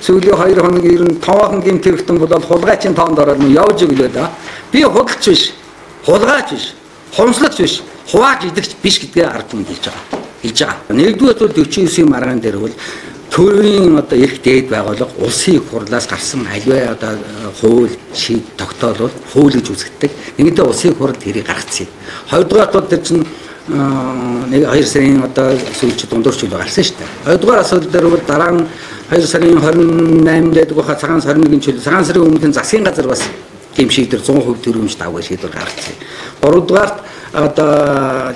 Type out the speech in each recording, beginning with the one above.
сүүлийн 2 хоног ер нь тоохон гэмт хэрэгтэн бол хулгайчийн тоонд ороод явж иглээ да. Би худалч биш, хулгайч биш, хомслагч биш, хувааж идэгч биш гэдгээ ард түмэнд хэлж байгаа. Нэгдүгээр бол 49-ийн маргаан дээр бол төрийн одоо эрх дээд байгууллага улсын их хурлаас гарсан аливаа одоо хууль шийд тогтоолол хууль гэж үзэгддэг. Нэгэнтээ улсын их хурл тэрийг гаргацсан. Хоёрдугаар бол тэр чинь 2 сарын одоо сүүлчид дундуурч үл гарсан шүү дээ. Хоёрдугаар асуудал дээр бол дараа нь 2 сарын 28-нд байгаа цагаан 21-ний чөлөө цагаан сарын өмнө засгийн газар бас тийм шийдвэр 100% төрөмж давгүй шийдвэр гаргацсан. Гуравдугаарт одоо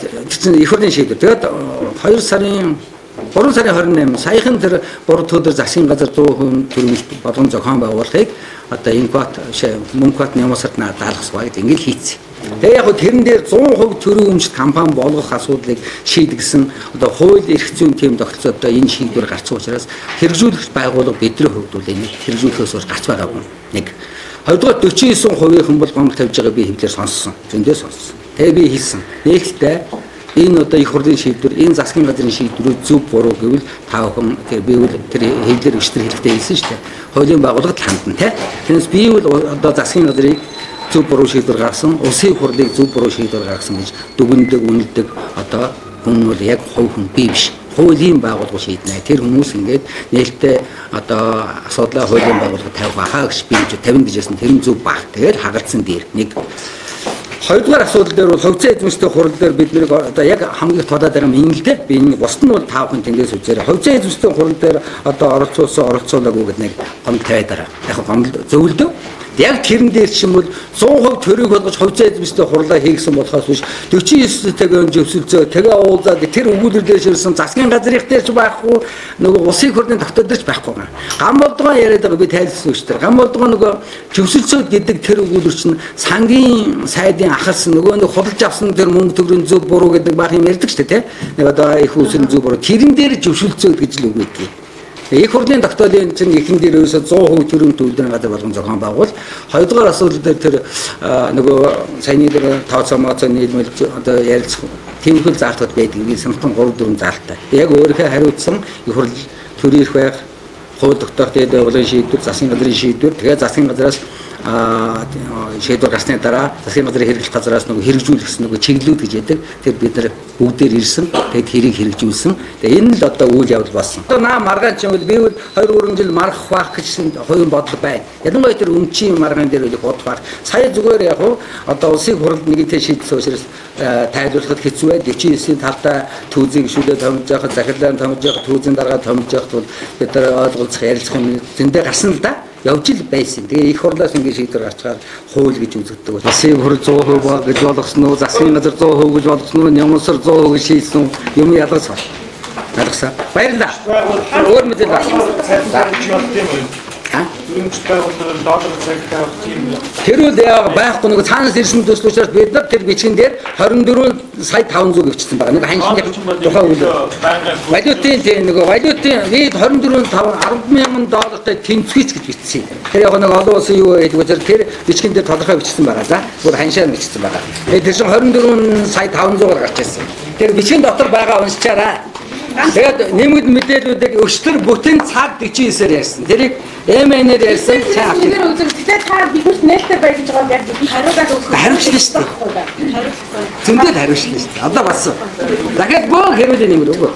их хурлын шийдвэр. Тэгээд 3 сарын 28 саяхан тэр буруу төлөөр засгийн газар 100% төрөмж болгон зохион байгуулахыг одоо инкват мөнкват нямсарт даалгас байгаад ингэж хийцээ. Тэгээ яг тэрэн дээр 100% төрөмж компани болгох асуудлыг шийдгэсэн одоо хууль эрх зүйн тийм тогтолцоо одоо энэ шийдвэр гарсан учраас хэрэгжүүлэгч байгууллага бидний хувьд бол энэ хэрэгжүүлэхээс болж гарч байгаагүй. Нэг. Хоёрдугаар 49% бол гомдол тавьж байгаа би хэвлэр сонссон. Зөндөө сонссон. Тэгээ би хэлсэн. Нэгтээ энэ одоо их хурлын шийдвэр, энэ засгийн газрын шийдвэрүүд зөв буруу гэвэл та бүхэн би бол тэр хэвлэр өчтөр хэлэхдээ хэлсэн шүү дээ. Хуулийн байгууллагад хандна те. Тэрнээс би бол одоо засгийн газрыг зөв буруу шийдвэр гаргасан, улсын их хурлыг зөв буруу шийдвэр гаргасан гэж дүгнэдэг, үнэлдэг одоо хүн бол яг хувь хүн би биш. Хуулийн байгууллага шийднэ. Тэр хүмүүс ингээд нээлттэй одоо асуудлаа хуулийн байгууллага тавих байхаа гэж би 50 гэжсэн тэр нь зөв баг. Тэгээд хагалцсан дээр нэг. Хоёрдугаар асуудал дээр бол хувьцаа эзэмшдэг хурал дээр бид нэр одоо яг хамгийн тулаад байгаа юм л дээ. Би энэ бусд нь бол таавхан тэндээс үзээрэй. Хувьцаа эзэмшдэг хурал дээр одоо оролцуулаагүй гэдэг нэг гомдол тавиад байгаа. Яг гомдол зөвлөдөө. Яг тэрэн дээр чинь бол 100% төрийг болгож хувьцаа эзэмшдэг хурлаа хийгсэн болохоос биш 49-тэйг зөвсөлцөө тэгээ уулзаад тэр өгүүлбэр дээр ширсэн засгийн газрын дээр ч байхгүй нөгөө улсын хурлын тогтоол дээр ч байхгүй байна. Гам болдгоо яриад байгаа би тайлбарласан шүү дээ. Гам болдгоо нөгөө зөвсөлцөө гэдэг тэр өгүүлбэр чинь сангийн сайдын ахалсан нөгөө нэг худалж авсан тэр мөнгө төгрөгийн зөв буруу гэдэг баг юм ярьдаг шүү дээ. Нэг одоо их усрын зөв буруу тэрэн дээр зөвсөлцөө гэж л үг өгдөг. Их хурлын тогтоолын чинь эхэн дээр ерөөсө 100% төрөм төлөвлөрийн газар болгон зохион байгуул. Хоёрдугаар асуудал дээр тэр нөгөө саяны дээр тооцоомооцоо нийлмэл одоо ярилцах тэмхэл заалтууд байдаг. Би санахтан 3-4 заалттай. Яг өөрийнхөө хариуцсан их хурл төрийн эрх байх хууль тогтоох дээд байгууллагын шийдвэр, засгийн газрын шийдвэр, тэгээ засгийн газраас шийдвэр гарсны дараа засгийн газрын хэрэглэх газраас нөгөө хэрэгжүүлсэн нөгөө чиглэлүүд гэж яддаг. Тэр бид нар бүгдээр ирсэн. Тэгээд тэрийг хэрэгжүүлсэн. Тэгээд энэ л одоо үйл явдал болсон. Одоо наа маргаан чинь би бол 2-3 жил маргах байх гэсэн хувийн бодол байна. Ялангуяа тэр өмчийн маргаан дээр үл бодох байх. Сая зүгээр яг одоо улсын хурлд нэгэнтээ шийдсэн учраас тайлбарлахад хэцүү байд. 49-ийн талдаа түүзийг гişүдээ томж яхад захирлаа томж яхад түүзийн дарга томж яхад бол бид нар ойлголцох ярилцах юм зөндөө гарсан л да. Явж ил байсан. Тэгээ их хурлаас ингэ шийдвэр гарчгаар хууль гэж үзэгдэг. Улсын хурл 100% гэж болгосон уу, засгийн газар 100% гэж болгосон уу, нямсар 100% гэж шийдсэн юм ялгаас байна. Ялгасаа. Баярлалаа. Өөр мэдээлэл авсан. Тэр үл яа байхгүй нэг цаанаас ирсэн төслөөс бид нар тэр бичгэн дээр 24 сая 500 гэвчихсэн байгаа. Нэг ханьшны тухай үл. Валютын нэг валютын нийт 24 $10,000 тэнцвэц гэж бичсэн. Тэр яг нэг олон улсын юу гэдэг тэр бичгэн дээр тодорхой бичсэн байгаа. За бүр ханьшаа бичсэн байгаа. Тэр чинь 24 сая 500-аар гарч ирсэн. Тэр бичгэн дотор байгаа уншчаарай. Тэгээд нэмэгд мэдээллүүдийг өчтөр бүтэн цаг 49-ээр ярьсан. Тэрийг MN-ээр ярьсан. Тэгэхээр үзэгдэлтэй та биднэрт нээлттэй байж байгаа яг хариугаад өгөх. Хариуцлаа шүү дээ. Зөндөө хариуцлаа шүү дээ. Одоо бассан. Дахиад бөө хэрүүлээ нэмэр өгөө.